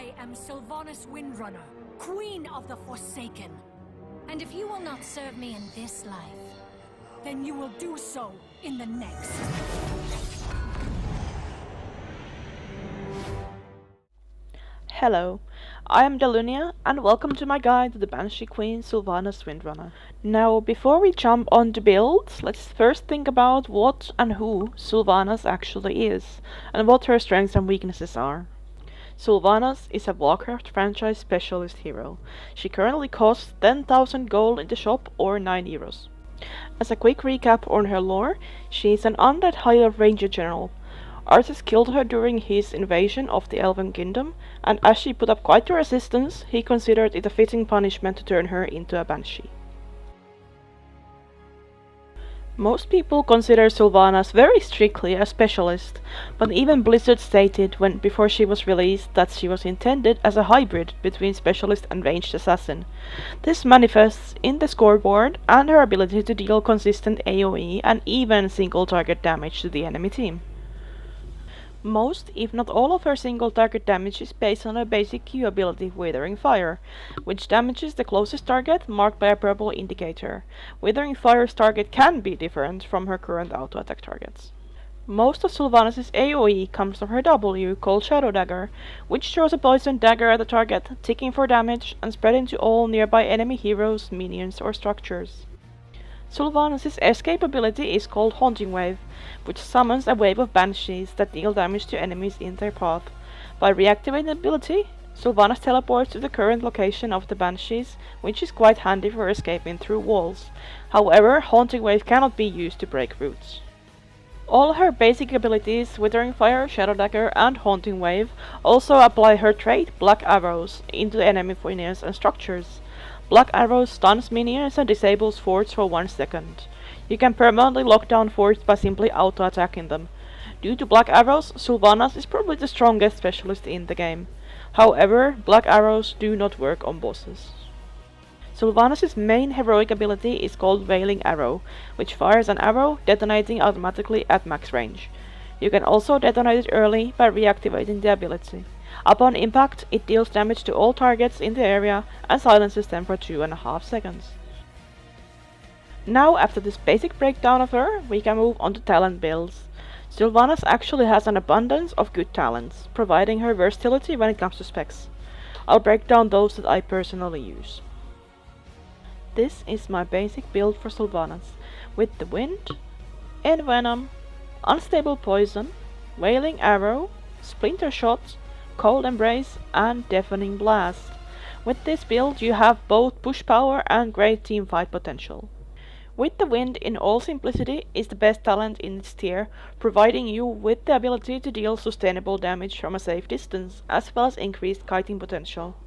I am Sylvanas Windrunner, Queen of the Forsaken. And if you will not serve me in this life, then you will do so in the next. Hello, I am Delunia, and welcome to my guide to the Banshee Queen Sylvanas Windrunner. Now, before we jump on to builds, let's first think about what and who Sylvanas actually is, and what her strengths and weaknesses are. Sylvanas is a Warcraft franchise specialist hero. She currently costs 10,000 gold in the shop, or 9 euros. As a quick recap on her lore, she is an undead higher ranger general. Arthas killed her during his invasion of the Elven Kingdom, and as she put up quite the resistance, he considered it a fitting punishment to turn her into a banshee. Most people consider Sylvanas very strictly a specialist, but even Blizzard stated before she was released that she was intended as a hybrid between specialist and ranged assassin. This manifests in the scoreboard and her ability to deal consistent AoE and even single target damage to the enemy team. Most, if not all of her single target damage is based on her basic Q ability, Withering Fire, which damages the closest target marked by a purple indicator. Withering Fire's target can be different from her current auto-attack targets. Most of Sylvanas' AoE comes from her W, called Shadow Dagger, which throws a poison dagger at the target, ticking for damage and spreading to all nearby enemy heroes, minions or structures. Sylvanas' escape ability is called Haunting Wave, which summons a wave of banshees that deal damage to enemies in their path. By reactivating the ability, Sylvanas teleports to the current location of the banshees, which is quite handy for escaping through walls. However, Haunting Wave cannot be used to break roots. All her basic abilities, Withering Fire, Shadow Dagger and Haunting Wave, also apply her trait Black Arrows into enemy minions and structures. Black Arrow stuns minions and disables forts for 1 second. You can permanently lock down forts by simply auto-attacking them. Due to Black Arrows, Sylvanas is probably the strongest specialist in the game. However, Black Arrows do not work on bosses. Sylvanas' main heroic ability is called Wailing Arrow, which fires an arrow, detonating automatically at max range. You can also detonate it early by reactivating the ability. Upon impact, it deals damage to all targets in the area and silences them for 2.5 seconds. Now, after this basic breakdown of her, we can move on to talent builds. Sylvanas actually has an abundance of good talents, providing her versatility when it comes to specs. I'll break down those that I personally use. This is my basic build for Sylvanas, with the Wind, Envenom, Unstable Poison, Wailing Arrow, Splinter Shot, Cold Embrace and Deafening Blast. With this build you have both push power and great teamfight potential. With the Wind in all simplicity is the best talent in its tier, providing you with the ability to deal sustainable damage from a safe distance, as well as increased kiting potential.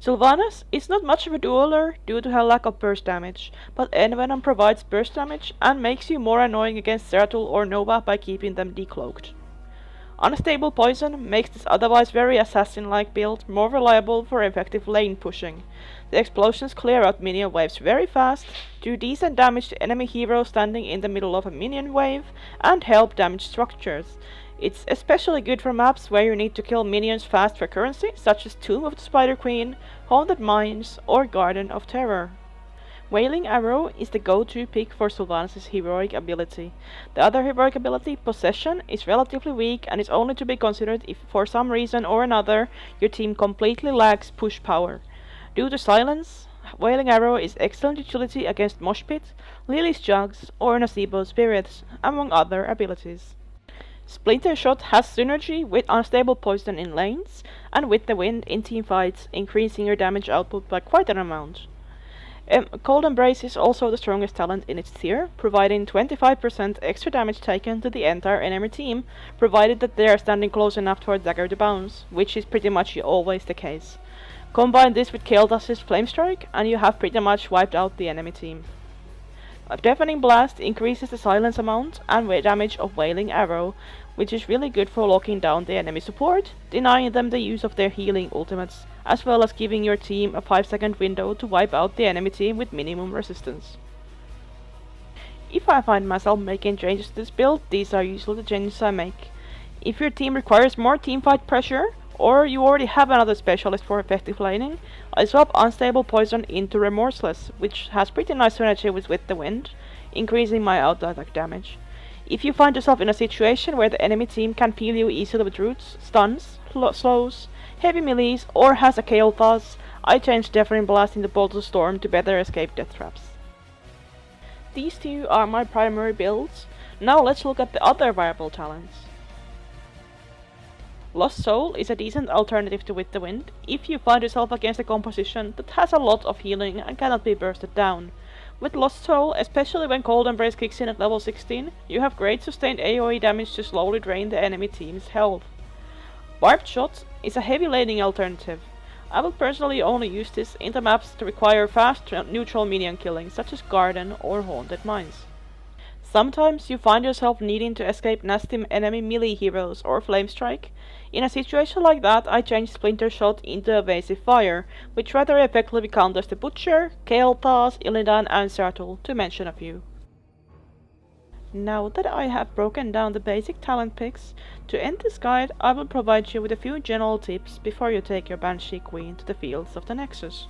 Sylvanas is not much of a dueler due to her lack of burst damage, but Envenom provides burst damage and makes you more annoying against Zeratul or Nova by keeping them decloaked. Unstable Poison makes this otherwise very assassin-like build more reliable for effective lane pushing. The explosions clear out minion waves very fast, do decent damage to enemy heroes standing in the middle of a minion wave, and help damage structures. It's especially good for maps where you need to kill minions fast for currency, such as Tomb of the Spider Queen, Haunted Mines, or Garden of Terror. Wailing Arrow is the go-to pick for Sylvanas' heroic ability. The other heroic ability, Possession, is relatively weak and is only to be considered if for some reason or another your team completely lacks push power. Due to silence, Wailing Arrow is excellent utility against Mosh Pit, Lily's Jugs, or Nocebo Spirits, among other abilities. Splinter Shot has synergy with Unstable Poison in lanes, and with the Wind in teamfights, increasing your damage output by quite an amount. Cold Embrace is also the strongest talent in its tier, providing 25% extra damage taken to the entire enemy team, provided that they are standing close enough for a dagger to bounce, which is pretty much always the case. Combine this with Kael'thas' Flame Strike, and you have pretty much wiped out the enemy team. A Deafening Blast increases the silence amount and damage of Wailing Arrow, which is really good for locking down the enemy support, denying them the use of their healing ultimates, as well as giving your team a 5-second window to wipe out the enemy team with minimum resistance. If I find myself making changes to this build, these are usually the changes I make. If your team requires more teamfight pressure, or you already have another specialist for effective laning, I swap Unstable Poison into Remorseless, which has pretty nice synergy with the wind, increasing my auto attack damage. If you find yourself in a situation where the enemy team can peel you easily with roots, stuns, slows, heavy melees, or has a Kael'thas, I change Deafening Blast into Bolt of Storm to better escape death traps. These two are my primary builds. Now let's look at the other viable talents. Lost Soul is a decent alternative to With the Wind if you find yourself against a composition that has a lot of healing and cannot be bursted down. With Lost Soul, especially when Cold Embrace kicks in at level 16, you have great sustained AoE damage to slowly drain the enemy team's health. Warped Shot is a heavy laning alternative. I will personally only use this in the maps that require fast neutral minion killing, such as Garden or Haunted Mines. Sometimes you find yourself needing to escape nasty enemy melee heroes or Flame Strike. In a situation like that, I change Splinter Shot into Evasive Fire, which rather effectively counters the Butcher, Kael'thas, Illidan and Zeratul, to mention a few. Now that I have broken down the basic talent picks, to end this guide I will provide you with a few general tips before you take your Banshee Queen to the fields of the Nexus.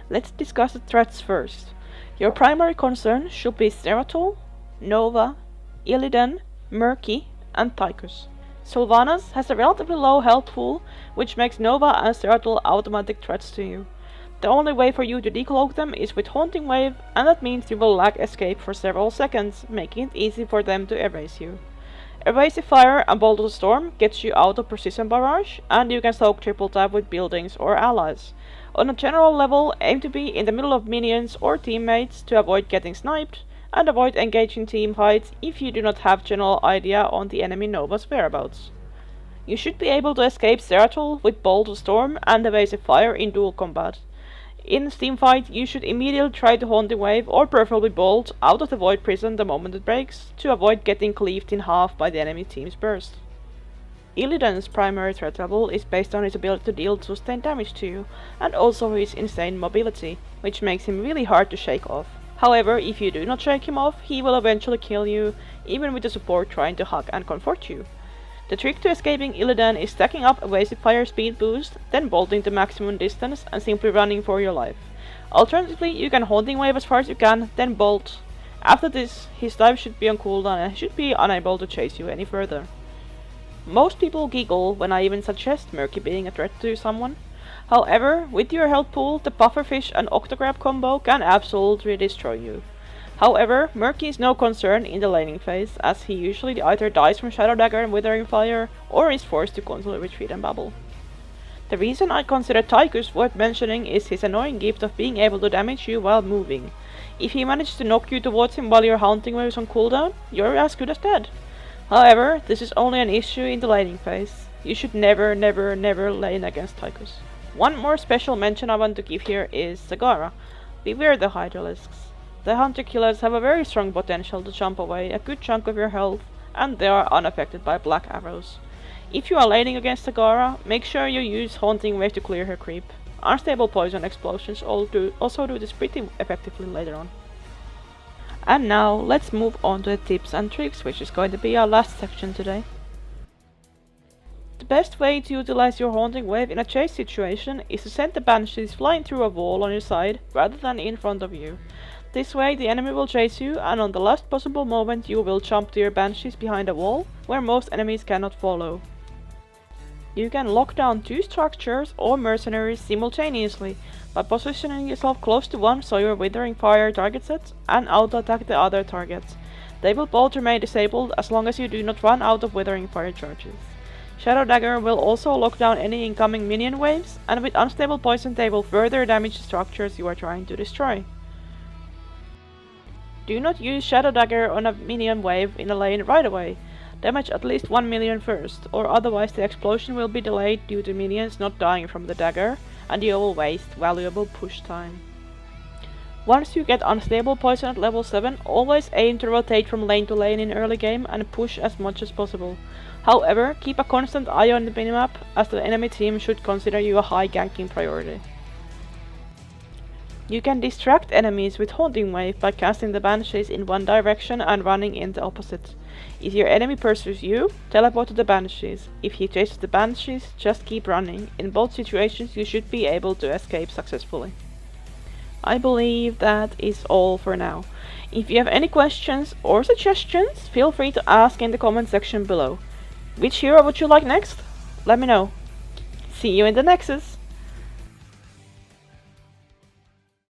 Let's discuss the threats first. Your primary concern should be Zeratul, Nova, Illidan, Murky and Tychus. Sylvanas has a relatively low health pool, which makes Nova and Zeratul automatic threats to you. The only way for you to decloak them is with Haunting Wave, and that means you will lack escape for several seconds, making it easy for them to erase you. Evasive Fire and Bolt of the Storm gets you out of Precision Barrage, and you can soak triple tap with buildings or allies. On a general level, aim to be in the middle of minions or teammates to avoid getting sniped, and avoid engaging team fights if you do not have general idea on the enemy Nova's whereabouts. You should be able to escape Zeratul with Bolt of Storm and Evasive Fire in dual combat. In a team fight, you should immediately try to Haunting Wave or preferably Bolt out of the Void Prison the moment it breaks, to avoid getting cleaved in half by the enemy team's burst. Illidan's primary threat level is based on his ability to deal sustained damage to you, and also his insane mobility, which makes him really hard to shake off. However, if you do not shake him off, he will eventually kill you, even with the support trying to hug and comfort you. The trick to escaping Illidan is stacking up Evasive Fire speed boost, then bolting to maximum distance and simply running for your life. Alternatively, you can Haunting Wave as far as you can, then bolt. After this, his dive should be on cooldown and he should be unable to chase you any further. Most people giggle when I even suggest Murky being a threat to someone. However, with your health pool, the Pufferfish and Octograb combo can absolutely destroy you. However, Murky is no concern in the laning phase, as he usually either dies from Shadow Dagger and Withering Fire, or is forced to constantly retreat and bubble. The reason I consider Tychus worth mentioning is his annoying gift of being able to damage you while moving. If he manages to knock you towards him while your Haunting Wave is on cooldown, you're as good as dead. However, this is only an issue in the laning phase. You should never lane against Tychus. One more special mention I want to give here is Zagara. Beware the Hydralisks. The Hunter Killers have a very strong potential to jump away a good chunk of your health, and they are unaffected by black arrows. If you are laning against Zagara, make sure you use Haunting Wave to clear her creep. Unstable Poison Explosions also do this pretty effectively later on. And now, let's move on to the tips and tricks, which is going to be our last section today. The best way to utilize your Haunting Wave in a chase situation is to send the Banshees flying through a wall on your side rather than in front of you. This way the enemy will chase you, and on the last possible moment you will jump to your Banshees behind a wall, where most enemies cannot follow. You can lock down two structures or mercenaries simultaneously by positioning yourself close to one so your Withering Fire targets it, and auto-attack the other targets. They will both remain disabled as long as you do not run out of Withering Fire charges. Shadow Dagger will also lock down any incoming minion waves, and with Unstable Poison they will further damage the structures you are trying to destroy. Do not use Shadow Dagger on a minion wave in a lane right away. Damage at least 1 minion first, or otherwise the explosion will be delayed due to minions not dying from the dagger, and you will waste valuable push time. Once you get Unstable Poison at level 7, always aim to rotate from lane to lane in early game and push as much as possible. However, keep a constant eye on the minimap, as the enemy team should consider you a high ganking priority. You can distract enemies with Haunting Wave by casting the Banshees in one direction and running in the opposite. If your enemy pursues you, teleport to the Banshees. If he chases the Banshees, just keep running. In both situations you should be able to escape successfully. I believe that is all for now. If you have any questions or suggestions, feel free to ask in the comment section below. Which hero would you like next? Let me know. See you in the Nexus!